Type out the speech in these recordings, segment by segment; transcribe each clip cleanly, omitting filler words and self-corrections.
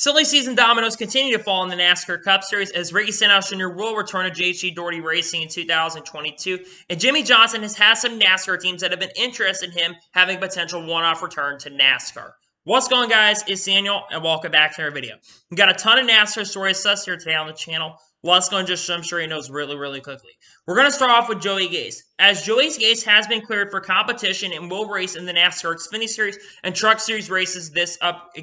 Silly season dominoes continue to fall in the NASCAR Cup Series as Ricky Stenhouse Jr. will return to JTG Daugherty Racing in 2022, and Jimmie Johnson has had some NASCAR teams that have been interested in him having a potential one-off return to NASCAR. What's going on, guys? It's Daniel, and welcome back to our video. We've got a ton of NASCAR stories to us here today on the channel. Let's go and just jump straight into those really quickly. We're going to start off with Joey Gase, as Joey Gase has been cleared for competition and will race in the NASCAR Xfinity Series and Truck Series races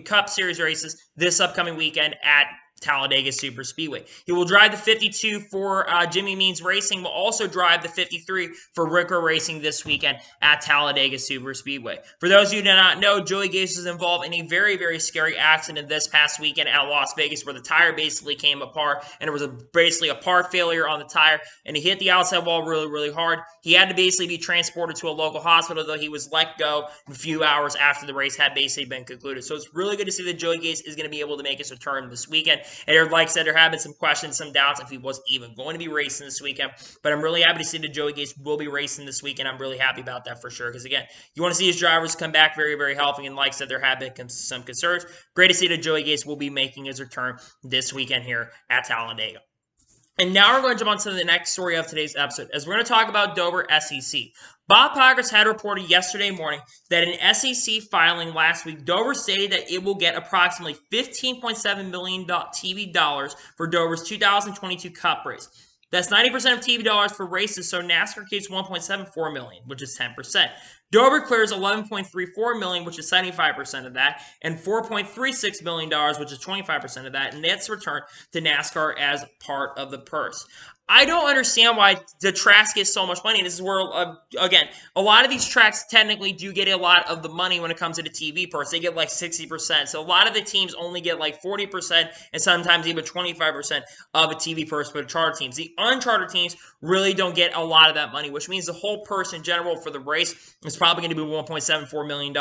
Cup Series races this upcoming weekend at Talladega Superspeedway. He will drive the 52 for Jimmy Means Racing, will also drive the 53 for Ricker Racing this weekend at Talladega Superspeedway. For those of you who do not know, Joey Gase was involved in a very scary accident this past weekend at Las Vegas where the tire basically came apart and it was basically a part failure on the tire and he hit the outside wall really hard. He had to basically be transported to a local hospital, though he was let go a few hours after the race had basically been concluded. So it's really good to see that Joey Gase is going to be able to make his return this weekend. And like I said, there have been some questions, some doubts if he was even going to be racing this weekend. But I'm really happy to see that Joey Gase will be racing this weekend. I'm really happy about that for sure. Because again, you want to see his drivers come back very healthy. And like I said, there have been some concerns. Great to see that Joey Gase will be making his return this weekend here at Talladega. And now we're going to jump on to the next story of today's episode, as we're going to talk about Dover SEC. Bob Pockrass had reported yesterday morning that in SEC filing last week, Dover stated that it will get approximately $15.7 million TV dollars for Dover's 2022 Cup race. That's 90% of TV dollars for races, so NASCAR keeps $1.74 million, which is 10%. Dover clears $11.34 million, which is 75% of that, and $4.36 million, which is 25% of that, and that's returned to NASCAR as part of the purse. I don't understand why the tracks get so much money. This is where, again, a lot of these tracks technically do get a lot of the money when it comes to the TV purse. They get like 60%. So a lot of the teams only get like 40% and sometimes even 25% of a TV purse for the charter teams. The unchartered teams really don't get a lot of that money, which means the whole purse in general for the race is probably going to be $1.74 million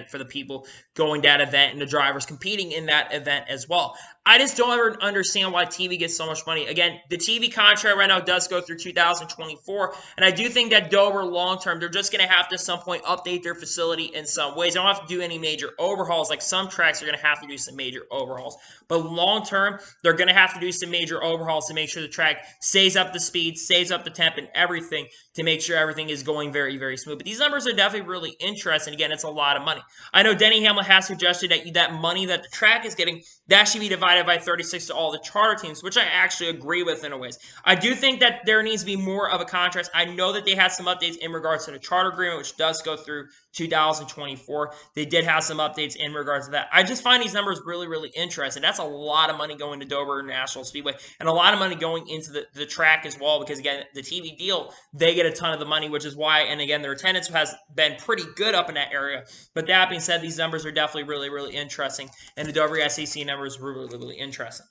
for the people going that event and the drivers competing in that event as well. I just don't ever understand why TV gets so much money. Again, the TV contract right now does go through 2024, and I do think that Dover long-term, they're just going to have to at some point update their facility in some ways. They don't have to do any major overhauls. Like some tracks are going to have to do some major overhauls. But long-term, they're going to have to do some major overhauls to make sure the track stays up the speed, stays up the temp, and everything to make sure everything is going very smooth. But these numbers are definitely really interesting. Again, it's a lot of money. I know Denny Hamlin has suggested that that money that the track is getting, that should be divided by 36 to all the charter teams, which I actually agree with in a ways. I do think that there needs to be more of a contrast. I know that they had some updates in regards to the charter agreement, which does go through 2024. They did have some updates in regards to that. I just find these numbers really interesting. That's a lot of money going to Dover National Speedway and a lot of money going into the track as well, because again, the TV deal, they get a ton of the money, which is why, and again, their attendance has been pretty good up in that area. But that being said, these numbers are definitely really interesting, and the Dover SEC numbers were really interesting.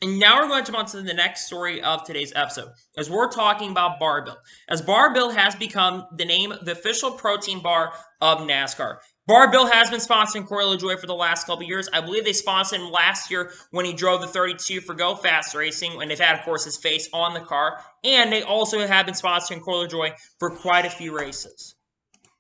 And now we're going to jump on to the next story of today's episode, as we're talking about Bar-Bill. As Bar-Bill has become the official protein bar of NASCAR. Bar-Bill has been sponsoring Corey LaJoie for the last couple years. I believe they sponsored him last year when he drove the 32 for Go Fast Racing, and they've had, of course, his face on the car. And they also have been sponsoring Corey LaJoie for quite a few races.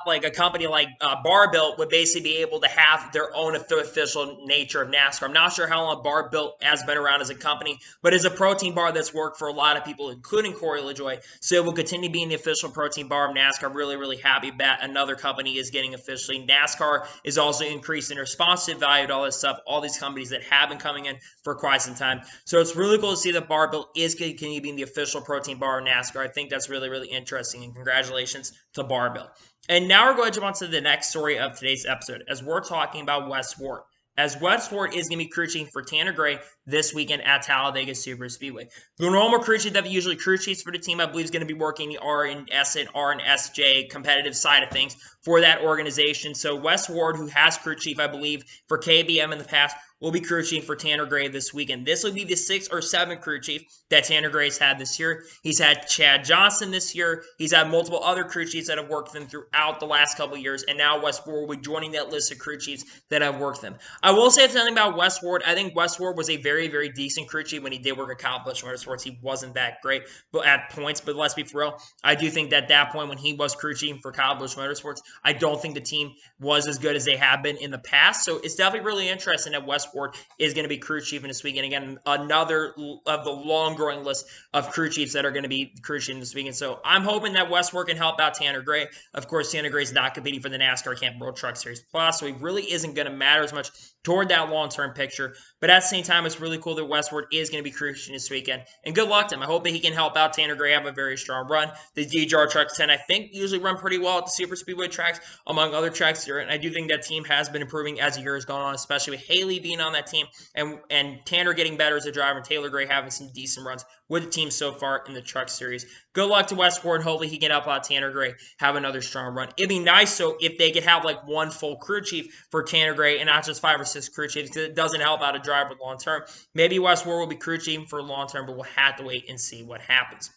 Like a company like Bar-Bill would basically be able to have their own official nature of NASCAR. I'm not sure how long Bar-Bill has been around as a company, but it's a protein bar that's worked for a lot of people, including Corey LaJoie. So it will continue being the official protein bar of NASCAR. I'm really happy that another company is getting officially. NASCAR is also increasing their sponsorship value to all this stuff, all these companies that have been coming in for quite some time. So it's really cool to see that Bar-Bill is continuing being the official protein bar of NASCAR. I think that's really interesting, and congratulations to Bar-Bill. And now we're going to jump on to the next story of today's episode, as we're talking about Wes Ward. As Wes Ward is going to be crew chiefing for Tanner Gray this weekend at Talladega Superspeedway. The normal crew chief that usually crew chiefs for the team, I believe, is going to be working the R&S and R&SJ competitive side of things for that organization. So Wes Ward, who has crew chief, I believe, for KBM in the past, will be crew chief for Tanner Gray this weekend. This will be the 6th or 7th crew chief that Tanner Gray's had this year. He's had Chad Johnson this year. He's had multiple other crew chiefs that have worked with him throughout the last couple of years, and now Wes Ward will be joining that list of crew chiefs that have worked with him. I will say something about Wes Ward. I think Wes Ward was a very decent crew chief when he did work at Kyle Busch Motorsports. He wasn't that great at points, but let's be for real. I do think that that point when he was crew chief for Kyle Busch Motorsports, I don't think the team was as good as they have been in the past. So it's definitely really interesting that Wes Ward is going to be crew chief in this weekend. Again, another of the long-growing list of crew chiefs that are going to be crew chief this weekend. So I'm hoping that Wes Ward can help out Tanner Gray. Of course, Tanner Gray is not competing for the NASCAR Camp World Truck Series Plus, so he really isn't going to matter as much toward that long-term picture. But at the same time, it's really cool that Wes Ward is going to be crew chief this weekend. And good luck to him. I hope that he can help out Tanner Gray have a very strong run. The DJR Trucks 10, I think, usually run pretty well at the Super Speedway tracks, among other tracks here. And I do think that team has been improving as the year has gone on, especially with Haley being on that team and Tanner getting better as a driver and Taylor Gray having some decent runs with the team so far in the Truck Series. Good luck to Wes Ward. Hopefully he can help out Tanner Gray have another strong run. It'd be nice so if they could have like one full crew chief for Tanner Gray and not just 5 or 6 crew chiefs, because it doesn't help out a driver long term. Maybe Wes Ward will be crew chief for long term, but we'll have to wait and see what happens.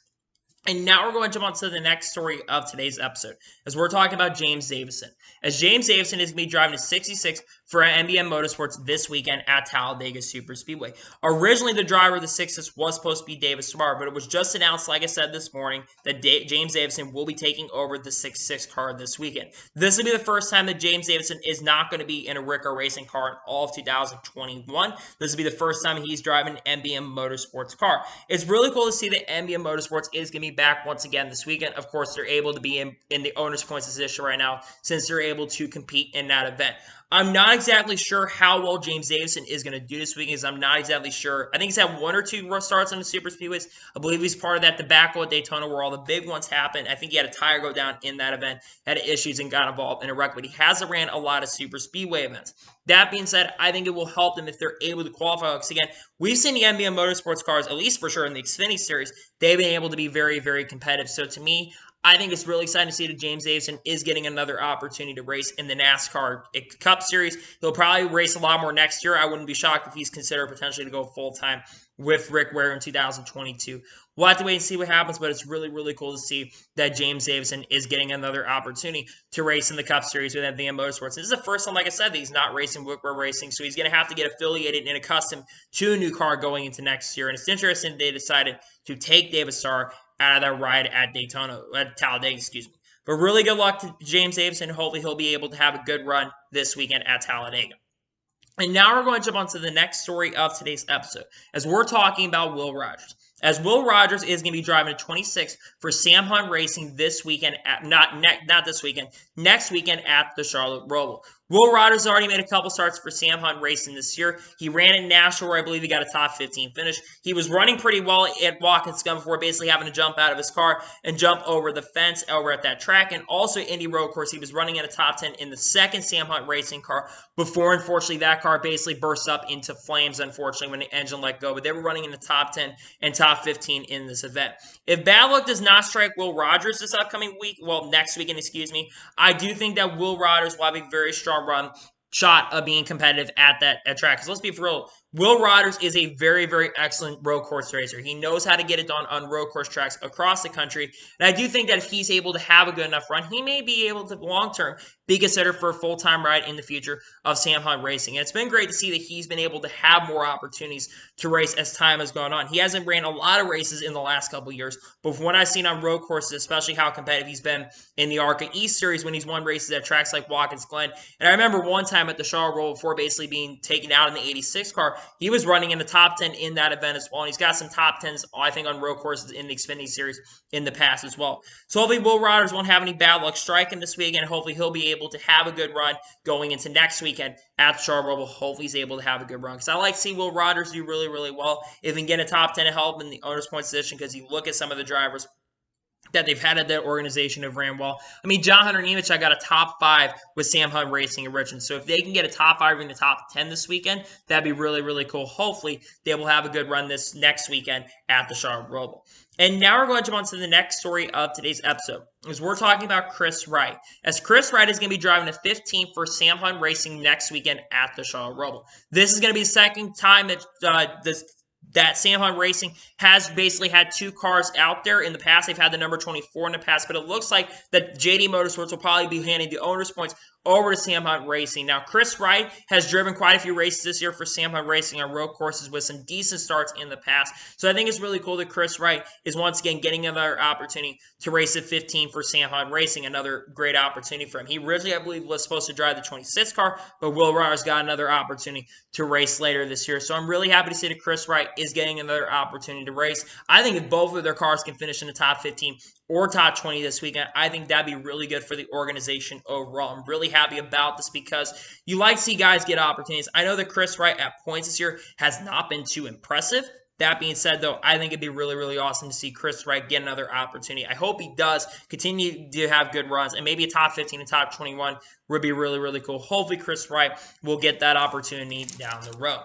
And now we're going to jump on to the next story of today's episode, as we're talking about James Davison. As James Davison is going to be driving a 66 for NBM Motorsports this weekend at Talladega Super Speedway. Originally, the driver of the 66 was supposed to be Davis Sparr, but it was just announced, like I said this morning, that James Davison will be taking over the 66 car this weekend. This will be the first time that James Davison is not going to be in a Ricker Racing car in all of 2021. This will be the first time he's driving an NBM Motorsports car. It's really cool to see that NBM Motorsports is going to be back once again this weekend. Of course, they're able to be in the owner's points position right now since they're able to compete in that event. I'm not exactly sure how well James Davison is going to do this weekend, because I'm not exactly sure. I think he's had 1 or 2 starts on the Super Speedways. I believe he's part of that debacle at Daytona where all the big ones happened. I think he had a tire go down in that event, had issues and got involved in a wreck, but he hasn't ran a lot of Super Speedway events. That being said, I think it will help them if they're able to qualify, because again, we've seen the NBM Motorsports cars, at least for sure in the Xfinity Series, they've been able to be very, very competitive. So to me, I think it's really exciting to see that James Davison is getting another opportunity to race in the NASCAR Cup Series. He'll probably race a lot more next year. I wouldn't be shocked if he's considered potentially to go full-time with Rick Ware in 2022. We'll have to wait and see what happens, but it's really, really cool to see that James Davison is getting another opportunity to race in the Cup Series with NBM Motorsports. This is the first time, like I said, that he's not racing with Rick Racing, so he's going to have to get affiliated and accustomed to a new car going into next year. And it's interesting they decided to take Davis Sparr out of that ride at Talladega, But really good luck to James Davison. Hopefully he'll be able to have a good run this weekend at Talladega. And now we're going to jump on to the next story of today's episode, as we're talking about Will Rogers. As Will Rogers is going to be driving a 26 for Sam Hunt Racing this weekend, next weekend at the Charlotte Roval. Will Rogers already made a couple starts for Sam Hunt Racing this year. He ran in Nashville, where I believe he got a top 15 finish. He was running pretty well at Watkins Glen before basically having to jump out of his car and jump over the fence over at that track. And also Indy Road Course, he was running in a top 10 in the second Sam Hunt Racing car before, unfortunately, that car basically burst up into flames, unfortunately, when the engine let go. But they were running in the top 10 and top 15 in this event. If bad luck does not strike Will Rogers this upcoming week, next weekend, I do think that Will Rogers will have a very strong run shot of being competitive at that track. Because let's be for real, Will Rogers is a very, very excellent road course racer. He knows how to get it done on road course tracks across the country. And I do think that if he's able to have a good enough run, he may be able to long-term be considered for a full-time ride in the future of Sam Hunt Racing. And it's been great to see that he's been able to have more opportunities to race as time has gone on. He hasn't ran a lot of races in the last couple of years, but from what I've seen on road courses, especially how competitive he's been in the ARCA East Series when he's won races at tracks like Watkins Glen. And I remember one time at the Charlotte Roval before basically being taken out in the 86 car, he was running in the top 10 in that event as well. And he's got some top 10s, I think, on road courses in the Xfinity Series in the past as well. So hopefully Will Rogers won't have any bad luck striking this weekend. Hopefully he'll be able to have a good run going into next weekend at the Charlotte Roval. Hopefully he's able to have a good run, because I like to see Will Rogers do really, really well. If he can get a top 10 to help in the owner's points position, because you look at some of the drivers that they've had at their organization have ran well. I mean, John Hunter Nemeth, I got a top 5 with Sam Hunt Racing in Richmond. So if they can get a top 5 in the top 10 this weekend, that'd be really, really cool. Hopefully they will have a good run this next weekend at the Charlotte Roval. And now we're going to jump on to the next story of today's episode, as we're talking about Chris Wright. As Chris Wright is going to be driving a 15 for Sam Hunt Racing next weekend at the Charlotte Roval. This is going to be the second time that Sam Hunt Racing has basically had 2 cars out there. In the past, they've had the number 24 in the past, but it looks like that JD Motorsports will probably be handing the owner's points over to Sam Hunt Racing. Now, Chris Wright has driven quite a few races this year for Sam Hunt Racing on road courses with some decent starts in the past. So I think it's really cool that Chris Wright is once again getting another opportunity to race at 15 for Sam Hunt Racing. Another great opportunity for him. He originally, I believe, was supposed to drive the 26 car, but Will Rogers got another opportunity to race later this year. So I'm really happy to see that Chris Wright is getting another opportunity to race. I think if both of their cars can finish in the top 15 or top 20 this weekend, I think that'd be really good for the organization overall. I'm really happy about this because you like to see guys get opportunities. I know that Chris Wright at points this year has not been too impressive. That being said, though, I think it'd be really, really awesome to see Chris Wright get another opportunity. I hope he does continue to have good runs, and maybe a top 15 and top 21 would be really, really cool. Hopefully, Chris Wright will get that opportunity down the road.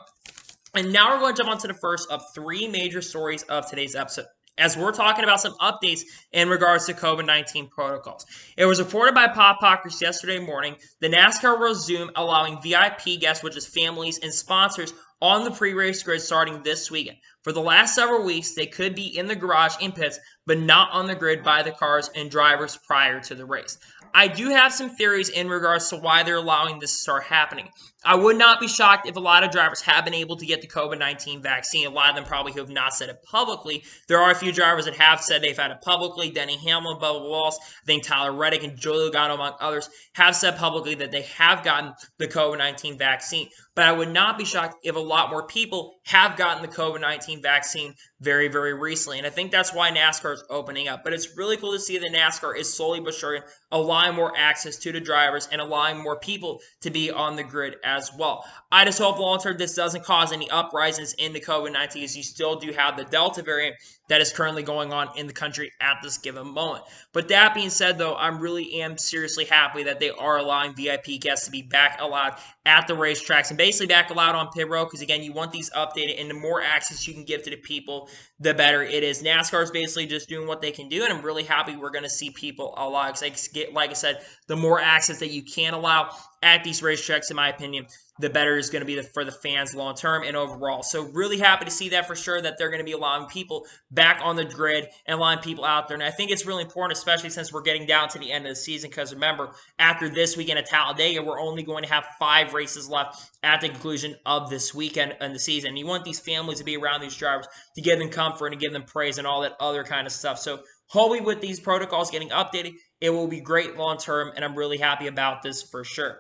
And now we're going to jump on to the first of three major stories of today's episode, as we're talking about some updates in regards to COVID-19 protocols. It was reported by Pop Pockers yesterday morning the NASCAR will resume allowing VIP guests, which is families and sponsors, on the pre-race grid starting this weekend. For the last several weeks, they could be in the garage in pits, but not on the grid by the cars and drivers prior to the race. I do have some theories in regards to why they're allowing this to start happening. I would not be shocked if a lot of drivers have been able to get the COVID-19 vaccine. A lot of them probably have not said it publicly. There are a few drivers that have said they've had it publicly. Denny Hamlin, Bubba Wallace, I think Tyler Reddick, and Joey Logano, among others, have said publicly that they have gotten the COVID-19 vaccine. But I would not be shocked if a lot more people have gotten the COVID-19 vaccine very, very recently. And I think that's why NASCAR is opening up. But it's really cool to see that NASCAR is slowly but surely allowing more access to the drivers and allowing more people to be on the grid as well. I just hope long-term this doesn't cause any uprisings in the COVID-19, as you still do have the Delta variant that is currently going on in the country at this given moment. But that being said, though, I really am seriously happy that they are allowing VIP guests to be back allowed at the racetracks and basically back allowed on pit road, because again, you want these updated, and the more access you can give to the people, the better it is. NASCAR is basically just doing what they can do, and I'm really happy we're going to see people allowed. Like I said, the more access that you can allow at these racetracks, in my opinion, the better is going to be for the fans long term and overall. So really happy to see that for sure, that they're going to be allowing people back on the grid and allowing people out there. And I think it's really important, especially since we're getting down to the end of the season, because remember, after this weekend at Talladega, we're only going to have 5 races left at the conclusion of this weekend and the season. And you want these families to be around these drivers to give them comfort and give them praise and all that other kind of stuff. So hopefully with these protocols getting updated, it will be great long term, and I'm really happy about this for sure.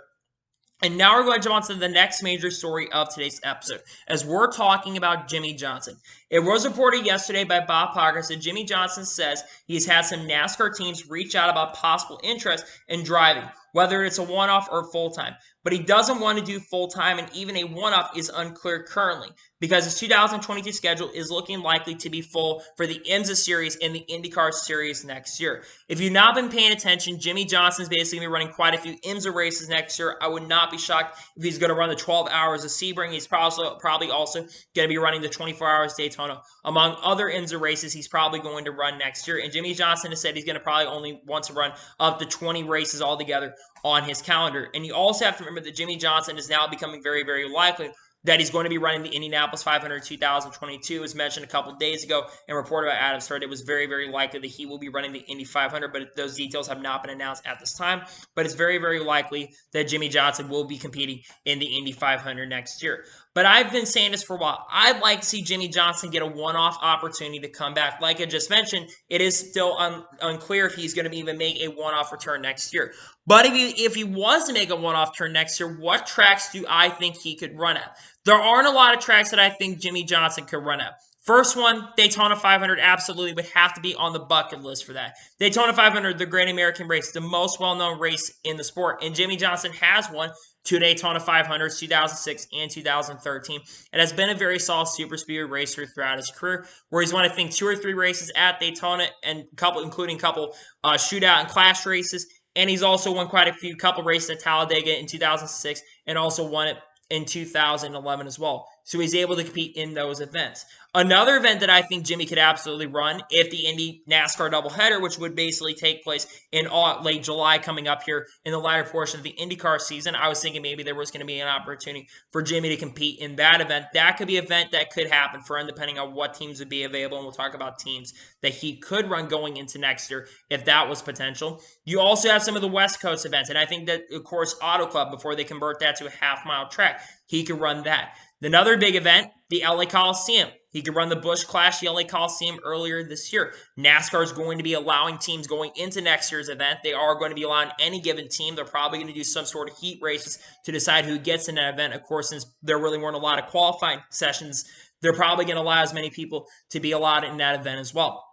And now we're going to jump on to the next major story of today's episode, as we're talking about Jimmie Johnson. It was reported yesterday by Bob Pockers that Jimmie Johnson says he's had some NASCAR teams reach out about possible interest in driving, whether it's a one-off or full-time. But he doesn't want to do full-time, and even a one-off is unclear currently, because his 2022 schedule is looking likely to be full for the IMSA Series and the IndyCar Series next year. If you've not been paying attention, Jimmie Johnson's basically going to be running quite a few IMSA races next year. I would not be shocked if he's going to run the 12 hours of Sebring. He's probably also going to be running the 24 hours Daytona. Among other IMSA races, he's probably going to run next year. And Jimmie Johnson has said he's going to probably only want to run up to 20 races altogether on his calendar. And you also have to remember that Jimmie Johnson is now becoming very, very likely that he's going to be running the Indianapolis 500 2022, as mentioned a couple days ago and reported by Adam Stewart. It was very, very likely that he will be running the Indy 500, but those details have not been announced at this time. But it's very, very likely that Jimmie Johnson will be competing in the Indy 500 next year. But I've been saying this for a while. I'd like to see Jimmie Johnson get a one-off opportunity to come back. Like I just mentioned, it is still unclear if he's going to even make a one-off return next year. But if he was to make a one-off turn next year, what tracks do I think he could run at? There aren't a lot of tracks that I think Jimmie Johnson could run at. First one, Daytona 500 absolutely would have to be on the bucket list for that. Daytona 500, the Great American Race, the most well-known race in the sport. And Jimmie Johnson has won 2 Daytona 500s, 2006 and 2013. It has been a very solid super speedway racer throughout his career, where he's won, I think, 2 or 3 races at Daytona, and including a couple shootout and clash races. And he's also won quite a couple races at Talladega in 2006, and also won it in 2011 as well. So he's able to compete in those events. Another event that I think Jimmie could absolutely run if the Indy NASCAR doubleheader, which would basically take place in late July coming up here in the latter portion of the IndyCar season, I was thinking maybe there was going to be an opportunity for Jimmie to compete in that event. That could be an event that could happen for him depending on what teams would be available, and we'll talk about teams that he could run going into next year if that was potential. You also have some of the West Coast events, and I think that, of course, Auto Club, before they convert that to a half-mile track, he could run that. Another big event, the LA Coliseum. He could run the Busch Clash, the LA Coliseum earlier this year. NASCAR is going to be allowing teams going into next year's event. They are going to be allowing any given team. They're probably going to do some sort of heat races to decide who gets in that event. Of course, since there really weren't a lot of qualifying sessions, they're probably going to allow as many people to be allowed in that event as well.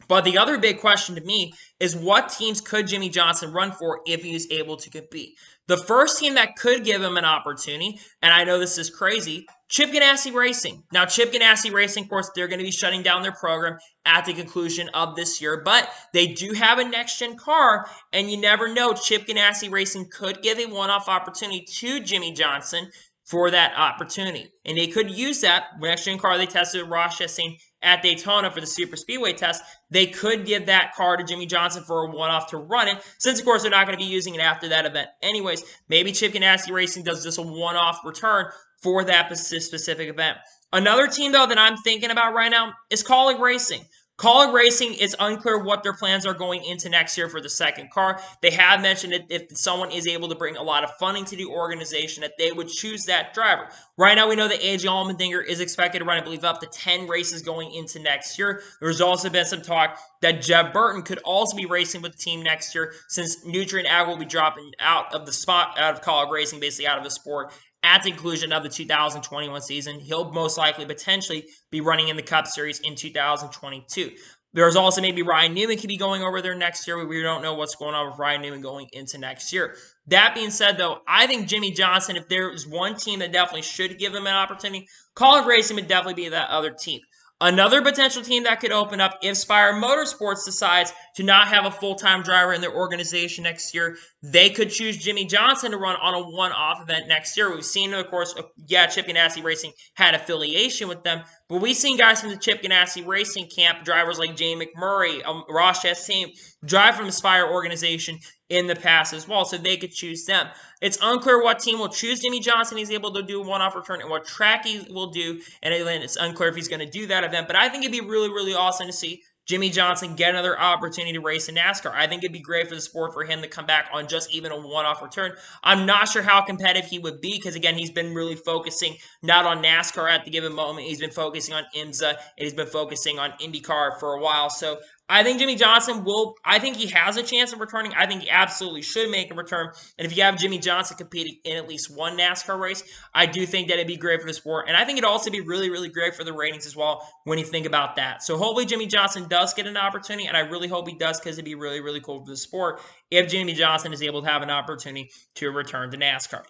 But the other big question to me is what teams could Jimmie Johnson run for if he is able to compete? The first team that could give him an opportunity, and I know this is crazy, Chip Ganassi Racing. Now, Chip Ganassi Racing, of course, they're going to be shutting down their program at the conclusion of this year, but they do have a next-gen car, and you never know, Chip Ganassi Racing could give a one-off opportunity to Jimmie Johnson for that opportunity. And they could use that next-gen car they tested with Ross Chastain at Daytona for the Super Speedway test. They could give that car to Jimmie Johnson for a one-off to run it, since, of course, they're not going to be using it after that event anyways. Maybe Chip Ganassi Racing does just a one-off return for that specific event. Another team, though, that I'm thinking about right now is Kaulig Racing. Kaulig Racing, it's unclear what their plans are going into next year for the second car. They have mentioned that if someone is able to bring a lot of funding to the organization, that they would choose that driver. Right now, we know that AJ Allmendinger is expected to run, I believe, up to 10 races going into next year. There's also been some talk that Jeb Burton could also be racing with the team next year, since Nutrien Ag will be dropping out of the spot, out of Kaulig Racing, basically out of the sport, at the conclusion of the 2021 season. He'll most likely potentially be running in the Cup Series in 2022. There's also maybe Ryan Newman could be going over there next year. We don't know what's going on with Ryan Newman going into next year. That being said, though, I think Jimmie Johnson, if there's one team that definitely should give him an opportunity, Kaulig Racing would definitely be that other team. Another potential team that could open up if Spire Motorsports decides to not have a full-time driver in their organization next year, they could choose Jimmie Johnson to run on a one-off event next year. We've seen, of course, Chip Ganassi Racing had affiliation with them, but we've seen guys from the Chip Ganassi Racing camp, drivers like Jay McMurray, Ross Chastain, drive from the Spire organization in the past as well, so they could choose them. It's unclear what team will choose Jimmie Johnson. He's able to do a one-off return, and what track he will do, and it's unclear if he's going to do that event, but I think it'd be really, really awesome to see Jimmie Johnson get another opportunity to race in NASCAR. I think it'd be great for the sport for him to come back on just even a one-off return. I'm not sure how competitive he would be because, again, he's been really focusing not on NASCAR at the given moment. He's been focusing on IMSA, and he's been focusing on IndyCar for a while. So I think Jimmie Johnson I think he has a chance of returning. I think he absolutely should make a return. And if you have Jimmie Johnson competing in at least one NASCAR race, I do think that it'd be great for the sport. And I think it'd also be really, really great for the ratings as well when you think about that. So hopefully Jimmie Johnson does get an opportunity, and I really hope he does because it'd be really, really cool for the sport if Jimmie Johnson is able to have an opportunity to return to NASCAR.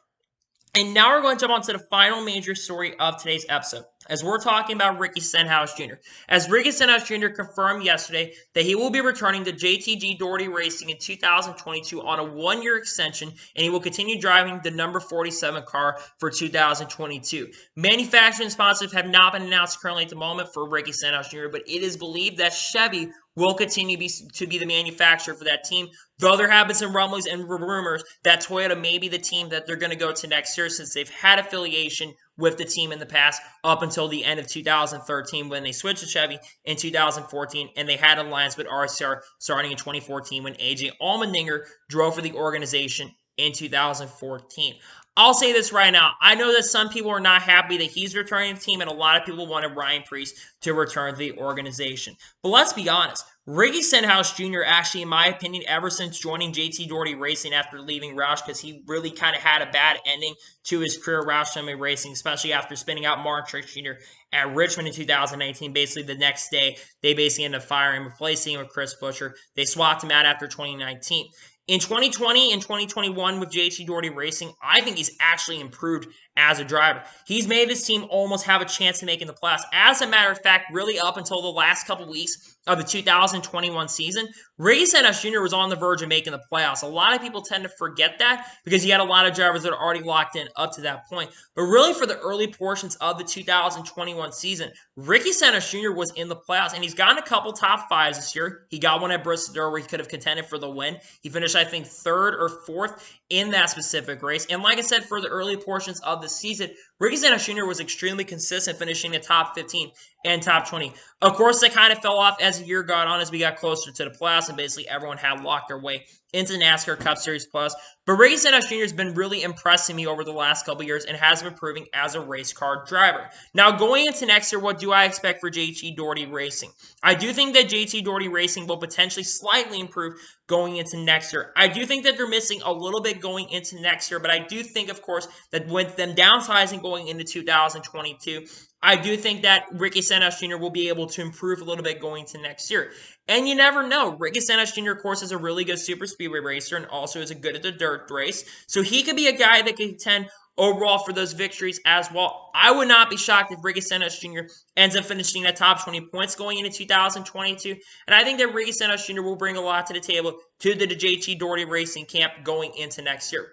And now we're going to jump on to the final major story of today's episode, as we're talking about Ricky Stenhouse Jr. As Ricky Stenhouse Jr. confirmed yesterday that he will be returning to JTG Daugherty Racing in 2022 on a one-year extension, and he will continue driving the number 47 car for 2022. Manufacturing sponsors have not been announced currently at the moment for Ricky Stenhouse Jr., but it is believed that Chevy will continue to be the manufacturer for that team, though there have been some rumblings and rumors that Toyota may be the team that they're going to go to next year, since they've had affiliation with the team in the past up until the end of 2013 when they switched to Chevy in 2014, and they had an alliance with RCR starting in 2014 when AJ Allmendinger drove for the organization in 2014. I'll say this right now. I know that some people are not happy that he's returning to the team, and a lot of people wanted Ryan Preece to return to the organization. But let's be honest. Ricky Stenhouse Jr. actually, in my opinion, ever since joining JT Daugherty Racing after leaving Roush, because he really kind of had a bad ending to his career Roush Fenway Racing, especially after spinning out Martin Truex Jr. at Richmond in 2019. Basically, the next day, they basically ended up firing him, replacing him with Chris Buescher. They swapped him out after 2019. In 2020 and 2021 with JT Daugherty Racing, I think he's actually improved as a driver. He's made this team almost have a chance to making the playoffs. As a matter of fact, really up until the last couple weeks of the 2021 season, Ricky Stenhouse Jr. was on the verge of making the playoffs. A lot of people tend to forget that because he had a lot of drivers that are already locked in up to that point. But really, for the early portions of the 2021 season, Ricky Stenhouse Jr. was in the playoffs, and he's gotten a couple top fives this year. He got one at Bristol where he could have contended for the win. He finished, I think, 3rd or 4th in that specific race. And like I said, for the early portions of the season, Ricky Stenhouse Jr. was extremely consistent, finishing the top 15 and top 20. Of course, they kind of fell off as the year got on, as we got closer to the playoffs, and basically everyone had locked their way into the NASCAR Cup Series playoffs. But Ricky Stenhouse Jr. has been really impressing me over the last couple years and has been improving as a race car driver. Now, going into next year, what do I expect for JT Daugherty Racing? I do think that JT Daugherty Racing will potentially slightly improve going into next year. I do think that they're missing a little bit going into next year, but I do think, of course, that with them downsizing going into 2022, I do think that Ricky Stenhouse Jr. will be able to improve a little bit going to next year. And you never know. Ricky Stenhouse Jr., of course, is a really good super speedway racer and also is good at the dirt race. So he could be a guy that can contend overall for those victories as well. I would not be shocked if Ricky Stenhouse Jr. ends up finishing the top 20 points going into 2022. And I think that Ricky Stenhouse Jr. will bring a lot to the table to the JT Daugherty Racing camp going into next year.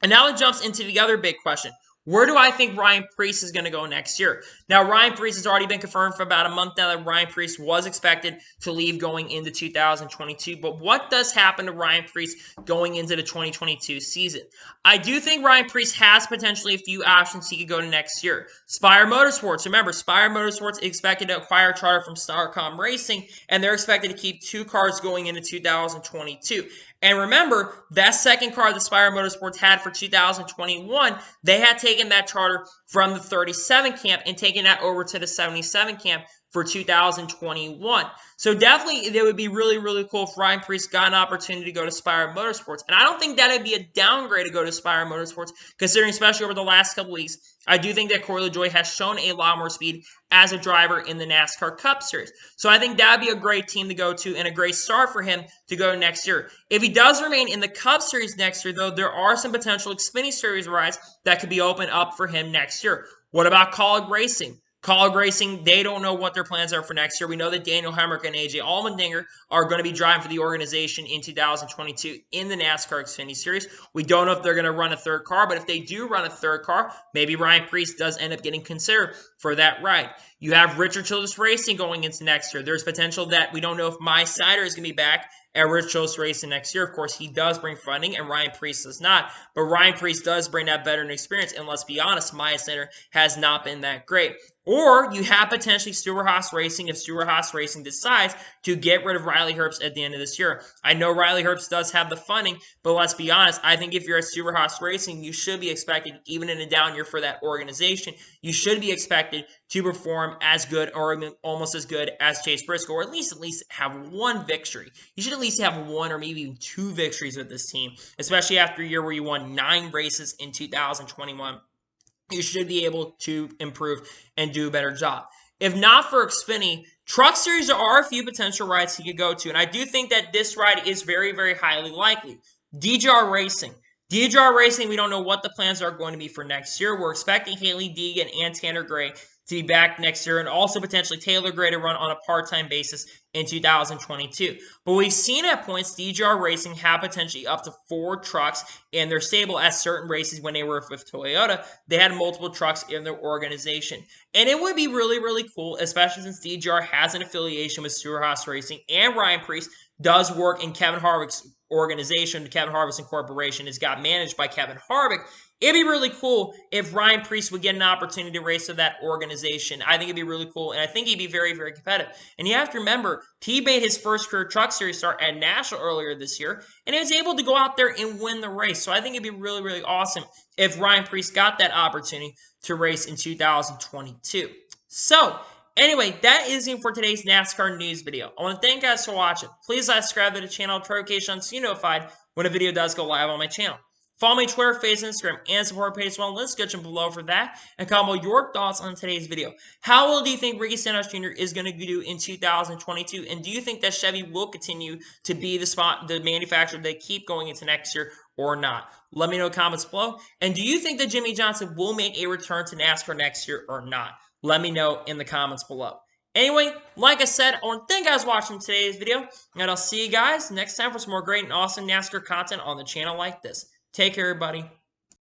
And now it jumps into the other big question. Where do I think Ryan Preece is going to go next year? Now, Ryan Preece has already been confirmed for about a month now that Ryan Preece was expected to leave going into 2022. But what does happen to Ryan Preece going into the 2022 season? I do think Ryan Preece has potentially a few options he could go to next year. Spire Motorsports. Remember, Spire Motorsports is expected to acquire a charter from Starcom Racing, and they're expected to keep 2 cars going into 2022. And remember, that second car that Spire Motorsports had for 2021, they had taken that charter from the 37 camp and taken that over to the 77 camp for 2021. So definitely, it would be really, really cool if Ryan Preece got an opportunity to go to Spire Motorsports. And I don't think that would be a downgrade to go to Spire Motorsports, considering especially over the last couple weeks, I do think that Corey LaJoie has shown a lot more speed as a driver in the NASCAR Cup Series. So I think that would be a great team to go to and a great start for him to go next year. If he does remain in the Cup Series next year, though, there are some potential Xfinity Series rides that could be open up for him next year. What about Kaulig Racing? Kaulig Racing, they don't know what their plans are for next year. We know that Daniel Hemrick and AJ Allmendinger are going to be driving for the organization in 2022 in the NASCAR Xfinity Series. We don't know if they're going to run a 3rd car, but if they do run a 3rd car, maybe Ryan Preece does end up getting considered for that ride. You have Richard Childress Racing going into next year. There's potential that we don't know if My Sider is going to be back at Richard Childress Racing next year. Of course, he does bring funding, and Ryan Preece does not. But Ryan Preece does bring that veteran experience, and let's be honest, My Sider has not been that great. Or you have potentially Stewart-Haas Racing if Stewart-Haas Racing decides to get rid of Riley Herbst at the end of this year. I know Riley Herbst does have the funding, but let's be honest, I think if you're at Stewart-Haas Racing, you should be expected, even in a down year for that organization, you should be expected to perform as good or almost as good as Chase Briscoe, or at least have one victory. You should at least have 1 or maybe even 2 victories with this team, especially after a year where you won 9 races in 2021. You should be able to improve and do a better job. If not for Xfinity, Truck Series, there are a few potential rides he could go to, and I do think that this ride is very, very highly likely. DGR Racing. DGR Racing, we don't know what the plans are going to be for next year. We're expecting Haley Deegan and Tanner Gray to be back next year, and also potentially Taylor Gray to run on a part-time basis in 2022. But we've seen at points DGR Racing have potentially up to 4 trucks in their stable at certain races. When they were with Toyota, they had multiple trucks in their organization. And it would be really, really cool, especially since DGR has an affiliation with Stewart-Haas Racing, and Ryan Preece does work in Kevin Harvick's organization. The Kevin Harvick Corporation is got managed by Kevin Harvick. It'd be really cool if Ryan Preece would get an opportunity to race with that organization. I think it'd be really cool, and I think he'd be very, very competitive. And you have to remember, he made his first career Truck Series start at Nashville earlier this year, and he was able to go out there and win the race. So I think it'd be really, really awesome if Ryan Preece got that opportunity to race in 2022. So, anyway, that is it for today's NASCAR news video. I want to thank you guys for watching. Please subscribe to the channel, notifications so you're notified when a video does go live on my channel. Follow me on Twitter, Facebook, Instagram, and support page as well. Links description below for that. And comment your thoughts on today's video. How well do you think Ricky Stenhouse Jr. is going to do in 2022? And do you think that Chevy will continue to be the manufacturer they keep going into next year or not? Let me know in the comments below. And do you think that Jimmie Johnson will make a return to NASCAR next year or not? Let me know in the comments below. Anyway, like I said, I want to thank you guys for watching today's video. And I'll see you guys next time for some more great and awesome NASCAR content on the channel like this. Take care, everybody.